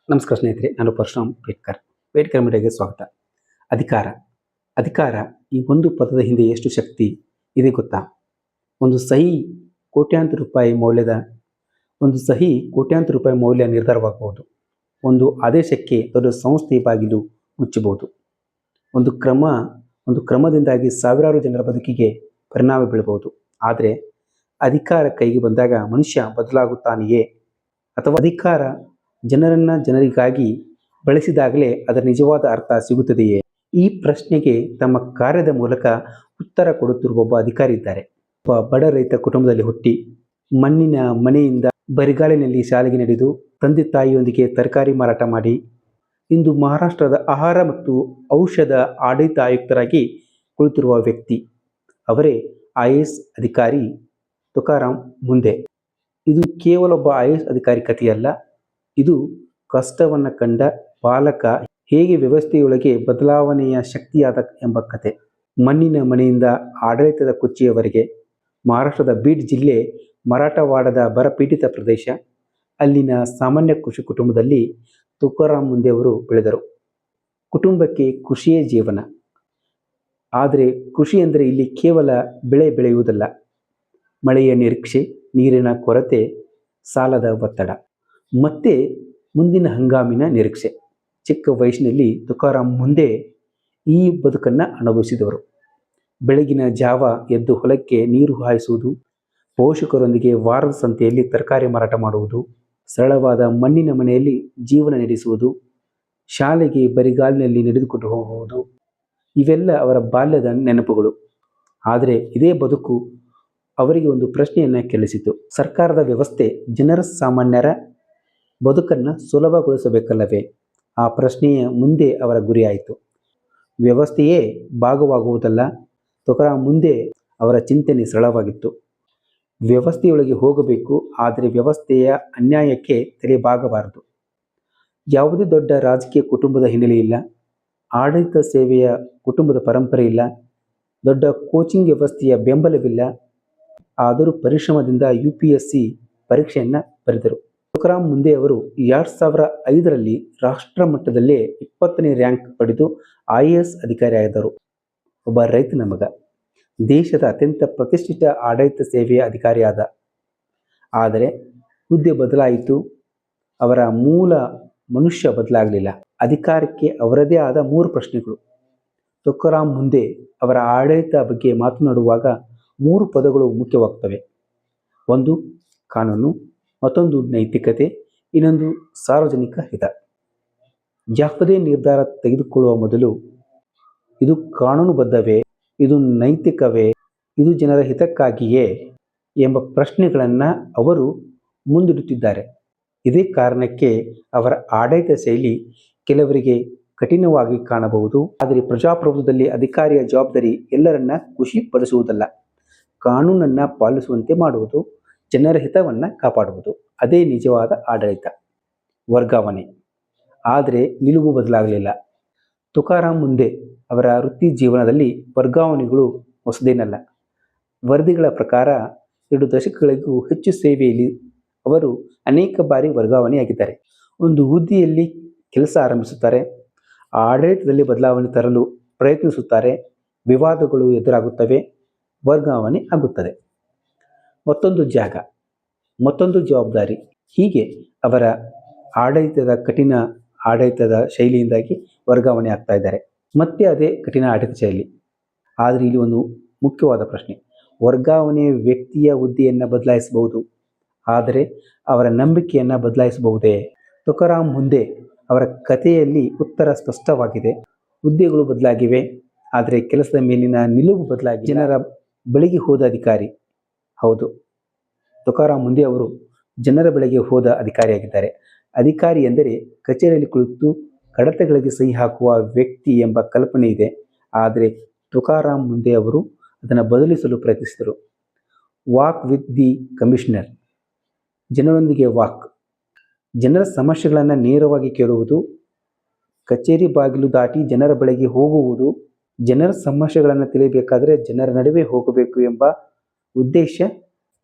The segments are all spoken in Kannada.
ನಮಸ್ಕಾರ ಸ್ನೇಹಿತರೆ, ನಾನು ಪರಶುರಾಮ್ ಪೇಟ್ಕರ್ ಮೀಡಿಯಾಗೆ ಸ್ವಾಗತ. ಅಧಿಕಾರ ಅಧಿಕಾರ ಈ ಒಂದು ಪದದ ಹಿಂದೆ ಎಷ್ಟು ಶಕ್ತಿ ಇದೆ ಗೊತ್ತಾ? ಒಂದು ಸಹಿ ಕೋಟ್ಯಾಂತರ ರೂಪಾಯಿ ಮೌಲ್ಯ ನಿರ್ಧಾರವಾಗಬಹುದು. ಒಂದು ಆದೇಶಕ್ಕೆ ದೊಡ್ಡ ಸಂಸ್ಥೆ ಬಾಗಿಲು ಮುಚ್ಚಬಹುದು. ಒಂದು ಕ್ರಮದಿಂದಾಗಿ ಸಾವಿರಾರು ಜನರ ಬದುಕಿಗೆ ಪರಿಣಾಮ ಬೀಳಬಹುದು. ಆದರೆ ಅಧಿಕಾರ ಕೈಗೆ ಬಂದಾಗ ಮನುಷ್ಯ ಬದಲಾಗುತ್ತಾನೆಯೇ, ಅಥವಾ ಅಧಿಕಾರ ಜನರಿಗಾಗಿ ಬಳಸಿದಾಗಲೇ ಅದರ ನಿಜವಾದ ಅರ್ಥ ಸಿಗುತ್ತದೆಯೇ? ಈ ಪ್ರಶ್ನೆಗೆ ತಮ್ಮ ಕಾರ್ಯದ ಮೂಲಕ ಉತ್ತರ ಕೊಡುತ್ತಿರುವ ಒಬ್ಬ ಅಧಿಕಾರಿ ಇದ್ದಾರೆ. ಒಬ್ಬ ಬಡ ರೈತ ಕುಟುಂಬದಲ್ಲಿ ಹುಟ್ಟಿ, ಮಣ್ಣಿನ ಮನೆಯಿಂದ ಬರಿಗಾಲಿನಲ್ಲಿ ಶಾಲೆಗೆ ನಡೆದು, ತಂದೆ ತಾಯಿಯೊಂದಿಗೆ ತರಕಾರಿ ಮಾರಾಟ ಮಾಡಿ, ಇಂದು ಮಹಾರಾಷ್ಟ್ರದ ಆಹಾರ ಮತ್ತು ಔಷಧ ಆಡಳಿತ ಆಯುಕ್ತರಾಗಿ ಕುಳಿತಿರುವ ವ್ಯಕ್ತಿ. ಅವರೇ IAS ಅಧಿಕಾರಿ ತುಕಾರಾಮ್ ಮುಂಡೆ. ಇದು ಕೇವಲ ಒಬ್ಬ IAS ಅಧಿಕಾರಿ ಕಥೆಯಲ್ಲ, ಇದು ಕಷ್ಟವನ್ನು ಕಂಡ ಬಾಲಕ ಹೇಗೆ ವ್ಯವಸ್ಥೆಯೊಳಗೆ ಬದಲಾವಣೆಯ ಶಕ್ತಿಯಾದ ಎಂಬ ಕತೆ. ಮಣ್ಣಿನ ಮನೆಯಿಂದ ಆಡಳಿತದ ಕುರ್ಚಿಯವರೆಗೆ. ಮಹಾರಾಷ್ಟ್ರದ ಬೀಡ್ ಜಿಲ್ಲೆ ಮರಾಠವಾಡದ ಬರಪೀಡಿತ ಪ್ರದೇಶ. ಅಲ್ಲಿನ ಸಾಮಾನ್ಯ ಕೃಷಿ ಕುಟುಂಬದಲ್ಲಿ ತುಕಾರಾಮ್ ಮುಂಡೆ ಅವರು ಬೆಳೆದರು. ಕುಟುಂಬಕ್ಕೆ ಕೃಷಿಯೇ ಜೀವನ. ಆದರೆ ಕೃಷಿ ಎಂದರೆ ಇಲ್ಲಿ ಕೇವಲ ಬೆಳೆ ಬೆಳೆಯುವುದಲ್ಲ. ಮಳೆಯ ನಿರೀಕ್ಷೆ, ನೀರಿನ ಕೊರತೆ, ಸಾಲದ ಒತ್ತಡ, ಮತ್ತೆ ಮುಂದಿನ ಹಂಗಾಮಿನ ನಿರೀಕ್ಷೆ. ಚಿಕ್ಕ ವಯಸ್ಸಿನಲ್ಲಿ ತುಕಾರಾಮ್ ಮುಂಡೆ ಈ ಬದುಕನ್ನು ಅನುಭವಿಸಿದವರು. ಬೆಳಗಿನ ಜಾವ ಎದ್ದು ಹೊಲಕ್ಕೆ ನೀರು ಹಾಯಿಸುವುದು, ಪೋಷಕರೊಂದಿಗೆ ವಾರದ ಸಂತೆಯಲ್ಲಿ ತರಕಾರಿ ಮಾರಾಟ ಮಾಡುವುದು, ಸರಳವಾದ ಮಣ್ಣಿನ ಮನೆಯಲ್ಲಿ ಜೀವನ ನಡೆಸುವುದು, ಶಾಲೆಗೆ ಬರಿಗಾಲಿನಲ್ಲಿ ನಡೆದುಕೊಂಡು ಹೋಗುವುದು, ಇವೆಲ್ಲ ಅವರ ಬಾಲ್ಯದ ನೆನಪುಗಳು. ಆದರೆ ಇದೇ ಬದುಕು ಅವರಿಗೆ ಒಂದು ಪ್ರಶ್ನೆಯನ್ನು ಕೆಳಿಸಿತು. ಸರ್ಕಾರದ ವ್ಯವಸ್ಥೆ ಜನರ ಸಾಮಾನ್ಯರ ಬದುಕನ್ನು ಸುಲಭಗೊಳಿಸಬೇಕಲ್ಲವೇ? ಆ ಪ್ರಶ್ನೆಯ ಮುಂದೆ ಅವರ ಗುರಿಯಾಯಿತು. ವ್ಯವಸ್ಥೆಯೇ ಭಾಗವಾಗುವುದಲ್ಲ. ತುಕಾರಾಮ್ ಮುಂಡೆ ಅವರ ಚಿಂತನೆ ಸರಳವಾಗಿತ್ತು. ವ್ಯವಸ್ಥೆಯೊಳಗೆ ಹೋಗಬೇಕು, ಆದರೆ ವ್ಯವಸ್ಥೆಯ ಅನ್ಯಾಯಕ್ಕೆ ತಲೆಬಾಗಬಾರದು. ಯಾವುದೇ ದೊಡ್ಡ ರಾಜಕೀಯ ಕುಟುಂಬದ ಹಿನ್ನೆಲೆ ಇಲ್ಲ, ಆಡಳಿತ ಸೇವೆಯ ಕುಟುಂಬದ ಪರಂಪರೆ ಇಲ್ಲ, ದೊಡ್ಡ ಕೋಚಿಂಗ್ ವ್ಯವಸ್ಥೆಯ ಬೆಂಬಲವಿಲ್ಲ. ಆದರೂ ಪರಿಶ್ರಮದಿಂದ UPSC ಪರೀಕ್ಷೆಯನ್ನು ಬರೆದರು. ತುಕಾರಾಮ್ ಮುಂಡೆ ಅವರು 2005ರಲ್ಲಿ ರಾಷ್ಟ್ರ ಮಟ್ಟದಲ್ಲೇ 20ನೇ ರ್ಯಾಂಕ್ ಪಡೆದು IAS ಅಧಿಕಾರಿಯಾದರು. ಒಬ್ಬ ರೈತನ ಮಗ, ದೇಶದ ಅತ್ಯಂತ ಪ್ರತಿಷ್ಠಿತ ಆಡಳಿತ ಸೇವೆಯ ಅಧಿಕಾರಿಯಾದ. ಆದರೆ ಹುದ್ದೆ ಬದಲಾಯಿತು, ಅವರ ಮೂಲ ಮನುಷ್ಯ ಬದಲಾಗಲಿಲ್ಲ. ಅಧಿಕಾರಕ್ಕೆ ಅವರದೇ ಆದ 3 ಪ್ರಶ್ನೆಗಳು. ತುಕಾರಾಮ್ ಮುಂಡೆ ಅವರ ಆಡಳಿತ ಬಗ್ಗೆ ಮಾತನಾಡುವಾಗ 3 ಪದಗಳು ಮುಖ್ಯವಾಗ್ತವೆ. ಒಂದು ಕಾನೂನು, ಮತ್ತೊಂದು ನೈತಿಕತೆ, ಇನ್ನೊಂದು ಸಾರ್ವಜನಿಕ ಹಿತ. ಯಾವುದೇ ನಿರ್ಧಾರ ತೆಗೆದುಕೊಳ್ಳುವ ಮೊದಲು ಇದು ಕಾನೂನುಬದ್ಧವೇ, ಇದು ನೈತಿಕವೇ, ಇದು ಜನರ ಹಿತಕ್ಕಾಗಿಯೇ ಎಂಬ ಪ್ರಶ್ನೆಗಳನ್ನು ಅವರು ಮುಂದಿಡುತ್ತಿದ್ದಾರೆ. ಇದೇ ಕಾರಣಕ್ಕೆ ಅವರ ಆಡಳಿತ ಶೈಲಿ ಕೆಲವರಿಗೆ ಕಠಿಣವಾಗಿ ಕಾಣಬಹುದು. ಆದರೆ ಪ್ರಜಾಪ್ರಭುತ್ವದಲ್ಲಿ ಅಧಿಕಾರಿಯ ಜವಾಬ್ದಾರಿ ಎಲ್ಲರನ್ನ ಖುಷಿಪಡಿಸುವುದಲ್ಲ, ಕಾನೂನನ್ನು ಪಾಲಿಸುವಂತೆ ಮಾಡುವುದು, ಜನರ ಹಿತವನ್ನು ಕಾಪಾಡುವುದು. ಅದೇ ನಿಜವಾದ ಆಡಳಿತ. ವರ್ಗಾವಣೆ. ಆದರೆ ನಿಲುವು ಬದಲಾಗಲಿಲ್ಲ. ತುಕಾರಾಮ್ ಮುಂಡೆ ಅವರ ವೃತ್ತಿ ಜೀವನದಲ್ಲಿ ವರ್ಗಾವಣೆಗಳು ಹೊಸದೇನಲ್ಲ. ವರದಿಗಳ ಪ್ರಕಾರ 2 ದಶಕಗಳಿಗೂ ಹೆಚ್ಚು ಸೇವೆಯಲ್ಲಿ ಅವರು ಅನೇಕ ಬಾರಿ ವರ್ಗಾವಣೆಯಾಗಿದ್ದಾರೆ. ಒಂದು ಹುದ್ದೆಯಲ್ಲಿ ಕೆಲಸ ಆರಂಭಿಸುತ್ತಾರೆ, ಆಡಳಿತದಲ್ಲಿ ಬದಲಾವಣೆ ತರಲು ಪ್ರಯತ್ನಿಸುತ್ತಾರೆ, ವಿವಾದಗಳು ಎದುರಾಗುತ್ತವೆ, ವರ್ಗಾವಣೆ ಆಗುತ್ತದೆ. ಮತ್ತೊಂದು ಜಾಗ, ಮತ್ತೊಂದು ಜವಾಬ್ದಾರಿ. ಹೀಗೆ ಅವರ ಕಠಿಣ ಆಡಳಿತದ ಶೈಲಿಯಿಂದಾಗಿ ವರ್ಗಾವಣೆ ಆಗ್ತಾ ಇದ್ದಾರೆ. ಮತ್ತೆ ಅದೇ ಕಠಿಣ ಆಡಳಿತ ಶೈಲಿ. ಆದರೆ ಇಲ್ಲಿ ಒಂದು ಮುಖ್ಯವಾದ ಪ್ರಶ್ನೆ. ವರ್ಗಾವಣೆ ವ್ಯಕ್ತಿಯ ಹುದ್ದೆಯನ್ನು ಬದಲಾಯಿಸಬಹುದು, ಆದರೆ ಅವರ ನಂಬಿಕೆಯನ್ನು ಬದಲಾಯಿಸಬಹುದೇ? ತುಕಾರಾಮ್ ಮುಂಡೆ ಅವರ ಕಥೆಯಲ್ಲಿ ಉತ್ತರ ಸ್ಪಷ್ಟವಾಗಿದೆ. ಹುದ್ದೆಗಳು ಬದಲಾಗಿವೆ, ಆದರೆ ಕೆಲಸದ ಮೇಲಿನ ನಿಲುವು ಬದಲಾಗಿ. ಜನರ ಬಳಿಗೆ ಹೋದ ಅಧಿಕಾರಿ. ಹೌದು, ತುಕಾರಾಮ್ ಮುಂಡೆ ಅವರು ಜನರ ಬಳಿಗೆ ಹೋದ ಅಧಿಕಾರಿಯಾಗಿದ್ದಾರೆ. ಅಧಿಕಾರಿ ಎಂದರೆ ಕಚೇರಿಯಲ್ಲಿ ಕುಳಿತು ಕಡತಗಳಿಗೆ ಸಹಿ ಹಾಕುವ ವ್ಯಕ್ತಿ ಎಂಬ ಕಲ್ಪನೆ ಇದೆ. ಆದರೆ ತುಕಾರಾಮ್ ಮುಂಡೆ ಅವರು ಅದನ್ನು ಬದಲಿಸಲು ಪ್ರಯತ್ನಿಸಿದರು. Walk with the commissioner. ಜನರೊಂದಿಗೆ ವಾಕ್. ಜನರ ಸಮಸ್ಯೆಗಳನ್ನು ನೇರವಾಗಿ ಕೇಳುವುದು, ಕಚೇರಿ ಬಾಗಿಲು ದಾಟಿ ಜನರ ಬಳಿಗೆ ಹೋಗುವುದು. ಜನರ ಸಮಸ್ಯೆಗಳನ್ನು ತಿಳಿಯಬೇಕಾದರೆ ಜನರ ನಡುವೆ ಹೋಗಬೇಕು ಎಂಬ ಉದ್ದೇಶ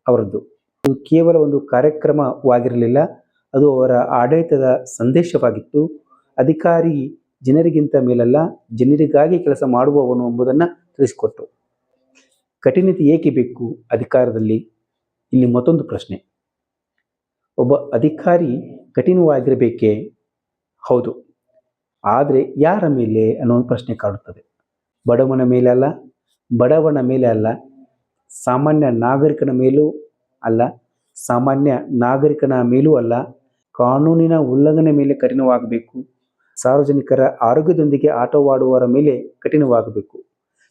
ಅವರದ್ದು. ಇದು ಕೇವಲ ಒಂದು ಕಾರ್ಯಕ್ರಮವಾಗಿರಲಿಲ್ಲ, ಅದು ಅವರ ಆಡಳಿತದ ಸಂದೇಶವಾಗಿತ್ತು. ಅಧಿಕಾರಿ ಜನರಿಗಿಂತ ಮೇಲಲ್ಲ, ಜನರಿಗಾಗಿ ಕೆಲಸ ಮಾಡುವವನು ಎಂಬುದನ್ನು ತಿಳಿಸಿಕೊಟ್ಟು. ಕಠಿಣತೆ ಏಕೆ ಬೇಕು ಅಧಿಕಾರದಲ್ಲಿ? ಇಲ್ಲಿ ಮತ್ತೊಂದು ಪ್ರಶ್ನೆ. ಒಬ್ಬ ಅಧಿಕಾರಿ ಕಠಿಣವಾಗಿರಬೇಕೇ? ಹೌದು. ಆದರೆ ಯಾರ ಮೇಲೆ ಅನ್ನೋ ಒಂದು ಪ್ರಶ್ನೆ ಕಾಡುತ್ತದೆ. ಬಡವನ ಮೇಲೆ ಅಲ್ಲ, ಸಾಮಾನ್ಯ ನಾಗರಿಕನ ಮೇಲೂ ಅಲ್ಲ, ಸಾಮಾನ್ಯ ನಾಗರಿಕನ ಮೇಲೂ ಅಲ್ಲ, ಕಾನೂನಿನ ಉಲ್ಲಂಘನೆ ಮೇಲೆ ಕಠಿಣವಾಗಬೇಕು. ಸಾರ್ವಜನಿಕರ ಆರೋಗ್ಯದೊಂದಿಗೆ ಆಟವಾಡುವವರ ಮೇಲೆ ಕಠಿಣವಾಗಬೇಕು.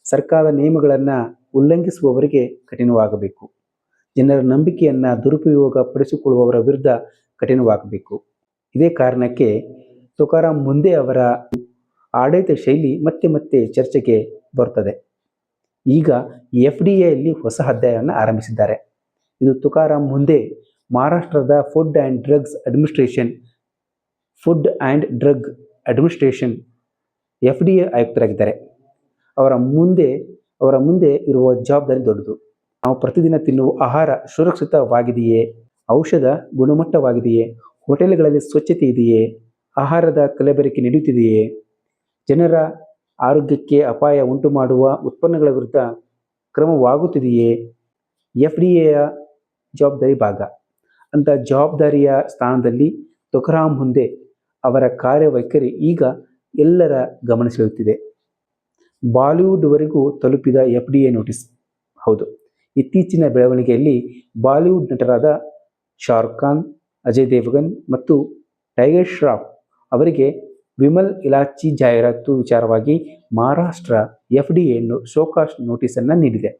ಸರ್ಕಾರದ ನಿಯಮಗಳನ್ನು ಉಲ್ಲಂಘಿಸುವವರಿಗೆ ಕಠಿಣವಾಗಬೇಕು. ಜನರ ನಂಬಿಕೆಯನ್ನು ದುರುಪಯೋಗ ಪಡಿಸಿಕೊಳ್ಳುವವರ ವಿರುದ್ಧ ಕಠಿಣವಾಗಬೇಕು. ಇದೇ ಕಾರಣಕ್ಕೆ ತುಕಾರಾಮ್ ಮುಂದೆ ಅವರ ಆಡಳಿತ ಶೈಲಿ ಮತ್ತೆ ಮತ್ತೆ ಚರ್ಚೆಗೆ ಬರುತ್ತದೆ. ಈಗ FDA ಹೊಸ ಅಧ್ಯಾಯವನ್ನು ಆರಂಭಿಸಿದ್ದಾರೆ. ಇದು ತುಕಾರಾಮ್ ಮುಂದೆ ಮಹಾರಾಷ್ಟ್ರದ food and drug administration FDA ಆಯುಕ್ತರಾಗಿದ್ದಾರೆ. ಅವರ ಮುಂದೆ ಇರುವ ಜವಾಬ್ದಾರಿ ದೊಡ್ಡದು. ನಾವು ಪ್ರತಿದಿನ ತಿನ್ನುವ ಆಹಾರ ಸುರಕ್ಷಿತವಾಗಿದೆಯೇ? ಔಷಧ ಗುಣಮಟ್ಟವಾಗಿದೆಯೇ? ಹೋಟೆಲ್ಗಳಲ್ಲಿ ಸ್ವಚ್ಛತೆ ಇದೆಯೇ? ಆಹಾರದ ಕಲಬೆರಕೆ ನಡೆಯುತ್ತಿದೆಯೇ? ಜನರ ಆರೋಗ್ಯಕ್ಕೆ ಅಪಾಯ ಉಂಟು ಮಾಡುವ ಉತ್ಪನ್ನಗಳ ವಿರುದ್ಧ ಕ್ರಮವಾಗುತ್ತಿದೆಯೇ? FDA ಜವಾಬ್ದಾರಿ ಭಾಗ. ಅಂತ ಜವಾಬ್ದಾರಿಯ ಸ್ಥಾನದಲ್ಲಿ ತುಕಾರಾಮ್ ಮುಂದೆ ಅವರ ಕಾರ್ಯವೈಖರಿ ಈಗ ಎಲ್ಲರ ಗಮನ ಸೆಳೆಯುತ್ತಿದೆ. ಬಾಲಿವುಡ್ವರೆಗೂ ತಲುಪಿದ FDA ನೋಟಿಸ್. ಹೌದು, ಇತ್ತೀಚಿನ ಬೆಳವಣಿಗೆಯಲ್ಲಿ ಬಾಲಿವುಡ್ ನಟರಾದ ಶಾರುಖ್ ಖಾನ್, ಅಜಯ್ ದೇವಗನ್ ಮತ್ತು ಟೈಗರ್ ಶ್ರಾಫ್ ಅವರಿಗೆ ವಿಮಲ್ ಇಲಾಚಿ ಜಾಹೀರಾತು ವಿಚಾರವಾಗಿ ಮಹಾರಾಷ್ಟ್ರ FDA ಶೋಕಾಸ್ ನೋಟಿಸನ್ನು ನೀಡಿದೆ.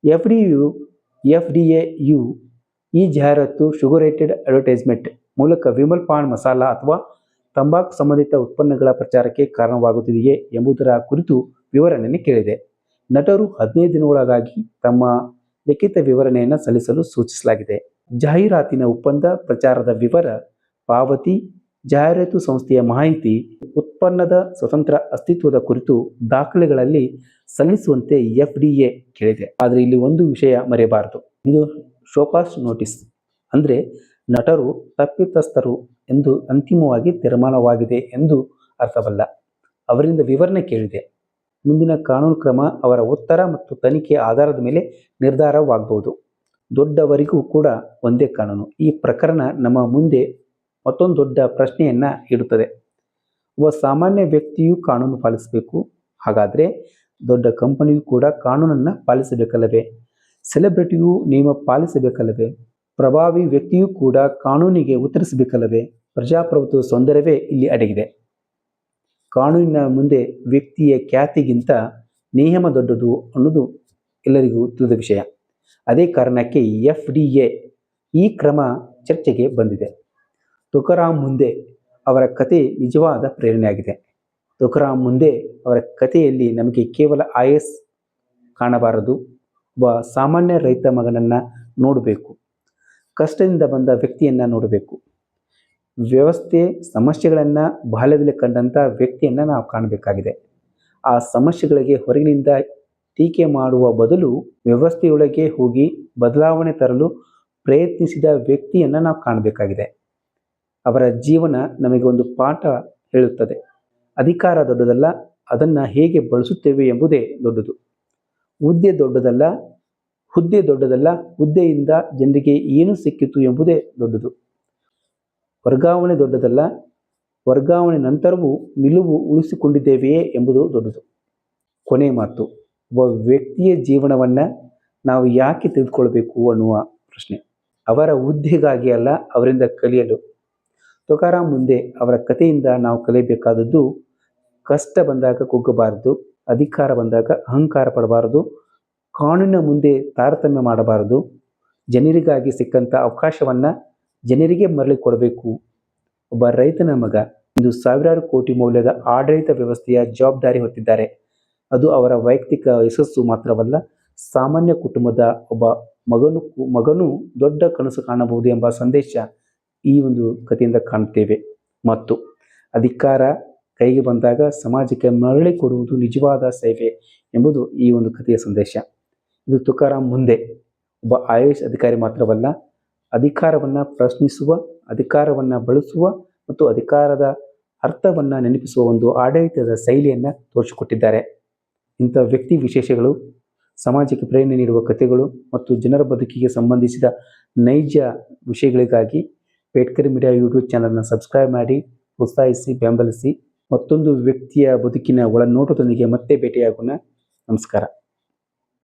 FDAಯು ಈ ಜಾಹೀರಾತು ಶುಗರೇಟೆಡ್ ಅಡ್ವರ್ಟೈಸ್ಮೆಂಟ್ ಮೂಲಕ ವಿಮಲ್ ಪಾನ್ ಮಸಾಲ ಅಥವಾ ತಂಬಾಕು ಸಂಬಂಧಿತ ಉತ್ಪನ್ನಗಳ ಪ್ರಚಾರಕ್ಕೆ ಕಾರಣವಾಗುತ್ತಿದೆಯೇ ಎಂಬುದರ ಕುರಿತು ವಿವರಣೆಯನ್ನು ಕೇಳಿದೆ. ನಟರು 15 ದಿನಗಳೊಳಗಾಗಿ ತಮ್ಮ ಲಿಖಿತ ವಿವರಣೆಯನ್ನು ಸಲ್ಲಿಸಲು ಸೂಚಿಸಲಾಗಿದೆ. ಜಾಹೀರಾತಿನ ಒಪ್ಪಂದ, ಪ್ರಚಾರದ ವಿವರ, ಪಾವತಿ, ಜಾಹೀರಾತು ಸಂಸ್ಥೆಯ ಮಾಹಿತಿ, ಉತ್ಪನ್ನದ ಸ್ವತಂತ್ರ ಅಸ್ತಿತ್ವದ ಕುರಿತು ದಾಖಲೆಗಳಲ್ಲಿ ಸಲ್ಲಿಸುವಂತೆ FDA ಕೇಳಿದೆ. ಆದರೆ ಇಲ್ಲಿ ಒಂದು ವಿಷಯ ಮರೆಯಬಾರದು. ಇದು ಶೋಕಾಸ್ ನೋಟಿಸ್ ಅಂದರೆ ನಟರು ತಪ್ಪಿತಸ್ಥರು ಎಂದು ಅಂತಿಮವಾಗಿ ತೀರ್ಮಾನವಾಗಿದೆ ಎಂದು ಅರ್ಥವಲ್ಲ. ಅವರಿಂದ ವಿವರಣೆ ಕೇಳಿದೆ. ಮುಂದಿನ ಕಾನೂನು ಕ್ರಮ ಅವರ ಉತ್ತರ ಮತ್ತು ತನಿಖೆಯ ಆಧಾರದ ಮೇಲೆ ನಿರ್ಧಾರವಾಗಬಹುದು. ದೊಡ್ಡವರಿಗೂ ಕೂಡ ಒಂದೇ ಕಾನೂನು. ಈ ಪ್ರಕರಣ ನಮ್ಮ ಮುಂದೆ ಮತ್ತೊಂದು ದೊಡ್ಡ ಪ್ರಶ್ನೆಯನ್ನು ಇಡುತ್ತದೆ. ಒಬ್ಬ ಸಾಮಾನ್ಯ ವ್ಯಕ್ತಿಯು ಕಾನೂನು ಪಾಲಿಸಬೇಕು. ಹಾಗಾದರೆ ದೊಡ್ಡ ಕಂಪನಿಯು ಕೂಡ ಕಾನೂನನ್ನು ಪಾಲಿಸಬೇಕಲ್ಲವೇ? ಸೆಲೆಬ್ರಿಟಿಯು ನಿಯಮ ಪಾಲಿಸಬೇಕಲ್ಲವೇ? ಪ್ರಭಾವಿ ವ್ಯಕ್ತಿಯೂ ಕೂಡ ಕಾನೂನಿಗೆ ಉತ್ತರಿಸಬೇಕಲ್ಲವೇ? ಪ್ರಜಾಪ್ರಭುತ್ವದ ಸೌಂದರ್ಯವೇ ಇಲ್ಲಿ ಅಡಗಿದೆ. ಕಾನೂನಿನ ಮುಂದೆ ವ್ಯಕ್ತಿಯ ಖ್ಯಾತಿಗಿಂತ ನಿಯಮ ದೊಡ್ಡದು ಅನ್ನೋದು ಎಲ್ಲರಿಗೂ ತಿಳಿದ ವಿಷಯ. ಅದೇ ಕಾರಣಕ್ಕೆ FDA ಈ ಕ್ರಮ ಚರ್ಚೆಗೆ ಬಂದಿದೆ. ತುಕಾರಾಮ್ ಮುಂದೆ ಅವರ ಕತೆ ನಿಜವಾದ ಪ್ರೇರಣೆಯಾಗಿದೆ. ತುಕಾರಾಮ್ ಮುಂದೆ ಅವರ ಕಥೆಯಲ್ಲಿ ನಮಗೆ ಕೇವಲ IAS ಕಾಣಬಾರದು. ಒಬ್ಬ ಸಾಮಾನ್ಯ ರೈತ ಮಗನನ್ನು ನೋಡಬೇಕು. ಕಷ್ಟದಿಂದ ಬಂದ ವ್ಯಕ್ತಿಯನ್ನು ನೋಡಬೇಕು. ವ್ಯವಸ್ಥೆ ಸಮಸ್ಯೆಗಳನ್ನು ಬಾಲ್ಯದಲ್ಲಿ ಕಂಡಂಥ ವ್ಯಕ್ತಿಯನ್ನು ನಾವು ಕಾಣಬೇಕಾಗಿದೆ. ಆ ಸಮಸ್ಯೆಗಳಿಗೆ ಹೊರಗಿನಿಂದ ಟೀಕೆ ಮಾಡುವ ಬದಲು ವ್ಯವಸ್ಥೆಯೊಳಗೆ ಹೋಗಿ ಬದಲಾವಣೆ ತರಲು ಪ್ರಯತ್ನಿಸಿದ ವ್ಯಕ್ತಿಯನ್ನು ನಾವು ಕಾಣಬೇಕಾಗಿದೆ. ಅವರ ಜೀವನ ನಮಗೆ ಒಂದು ಪಾಠ ಹೇಳುತ್ತದೆ. ಅಧಿಕಾರ ದೊಡ್ಡದಲ್ಲ, ಅದನ್ನು ಹೇಗೆ ಬಳಸುತ್ತೇವೆ ಎಂಬುದೇ ದೊಡ್ಡದು. ಹುದ್ದೆ ದೊಡ್ಡದಲ್ಲ, ಹುದ್ದೆಯಿಂದ ಜನರಿಗೆ ಏನು ಸಿಕ್ಕಿತು ಎಂಬುದೇ ದೊಡ್ಡದು. ವರ್ಗಾವಣೆ ದೊಡ್ಡದಲ್ಲ, ವರ್ಗಾವಣೆ ನಂತರವೂ ನಿಲುವು ಉಳಿಸಿಕೊಂಡಿದ್ದೇವೆಯೇ ಎಂಬುದು ದೊಡ್ಡದು. ಕೊನೆ ಮಾತು, ಒಬ್ಬ ವ್ಯಕ್ತಿಯ ಜೀವನವನ್ನು ನಾವು ಯಾಕೆ ತಿಳಿದುಕೊಳ್ಬೇಕು ಅನ್ನುವ ಪ್ರಶ್ನೆ. ಅವರ ಹುದ್ದೆಗಾಗಿ ಅಲ್ಲ, ಅವರಿಂದ ಕಲಿಯಲು. ತುಕಾರಾಮ್ ಮುಂದೆ ಅವರ ಕಥೆಯಿಂದ ನಾವು ಕಲಿಯಬೇಕಾದದ್ದು ಕಷ್ಟ ಬಂದಾಗ ಕುಗ್ಗಬಾರದು, ಅಧಿಕಾರ ಬಂದಾಗ ಅಹಂಕಾರ ಪಡಬಾರದು, ಕಾನೂನಿನ ಮುಂದೆ ತಾರತಮ್ಯ ಮಾಡಬಾರದು, ಜನರಿಗಾಗಿ ಸಿಕ್ಕಂಥ ಅವಕಾಶವನ್ನು ಜನರಿಗೆ ಮರಳಿ ಕೊಡಬೇಕು. ಒಬ್ಬ ರೈತನ ಮಗ ಇಂದು ಸಾವಿರಾರು ಕೋಟಿ ಮೌಲ್ಯದ ಆಡಳಿತ ವ್ಯವಸ್ಥೆಯ ಜವಾಬ್ದಾರಿ ಹೊತ್ತಿದ್ದಾರೆ. ಅದು ಅವರ ವೈಯಕ್ತಿಕ ಯಶಸ್ಸು ಮಾತ್ರವಲ್ಲ, ಸಾಮಾನ್ಯ ಕುಟುಂಬದ ಒಬ್ಬ ಮಗನೂ ದೊಡ್ಡ ಕನಸು ಕಾಣಬಹುದು ಎಂಬ ಸಂದೇಶ ಈ ಒಂದು ಕಥೆಯಿಂದ ಕಾಣುತ್ತೇವೆ. ಮತ್ತು ಅಧಿಕಾರ ಕೈಗೆ ಬಂದಾಗ ಸಮಾಜಕ್ಕೆ ಮರಳಿ ಕೊಡುವುದು ನಿಜವಾದ ಸೇವೆ ಎಂಬುದು ಈ ಒಂದು ಕಥೆಯ ಸಂದೇಶ. ಇದು ತುಕಾರಾಮ್ ಮುಂದೆ ಒಬ್ಬ IAS ಅಧಿಕಾರಿ ಮಾತ್ರವಲ್ಲ, ಅಧಿಕಾರವನ್ನು ಪ್ರಶ್ನಿಸುವ, ಅಧಿಕಾರವನ್ನು ಬಳಸುವ ಮತ್ತು ಅಧಿಕಾರದ ಅರ್ಥವನ್ನು ನೆನಪಿಸುವ ಒಂದು ಆಡಳಿತದ ಶೈಲಿಯನ್ನು ತೋರಿಸಿಕೊಟ್ಟಿದ್ದಾರೆ. ಇಂಥ ವ್ಯಕ್ತಿ ವಿಶೇಷಗಳು, ಸಮಾಜಕ್ಕೆ ಪ್ರೇರಣೆ ನೀಡುವ ಕಥೆಗಳು ಮತ್ತು ಜನರ ಬದುಕಿಗೆ ಸಂಬಂಧಿಸಿದ ನೈಜ ವಿಷಯಗಳಿಗಾಗಿ ಪೇಟ್ಕರಿ ಮೀಡಿಯಾ ಯೂಟ್ಯೂಬ್ ಚಾನಲ್ನ ಸಬ್ಸ್ಕ್ರೈಬ್ ಮಾಡಿ, ಪ್ರೋತ್ಸಾಹಿಸಿ, ಬೆಂಬಲಿಸಿ. ಮತ್ತೊಂದು ವ್ಯಕ್ತಿಯ ಬದುಕಿನ ಒಳನೋಟದೊಂದಿಗೆ ಮತ್ತೆ ಭೇಟಿಯಾಗೋಣ. ನಮಸ್ಕಾರ.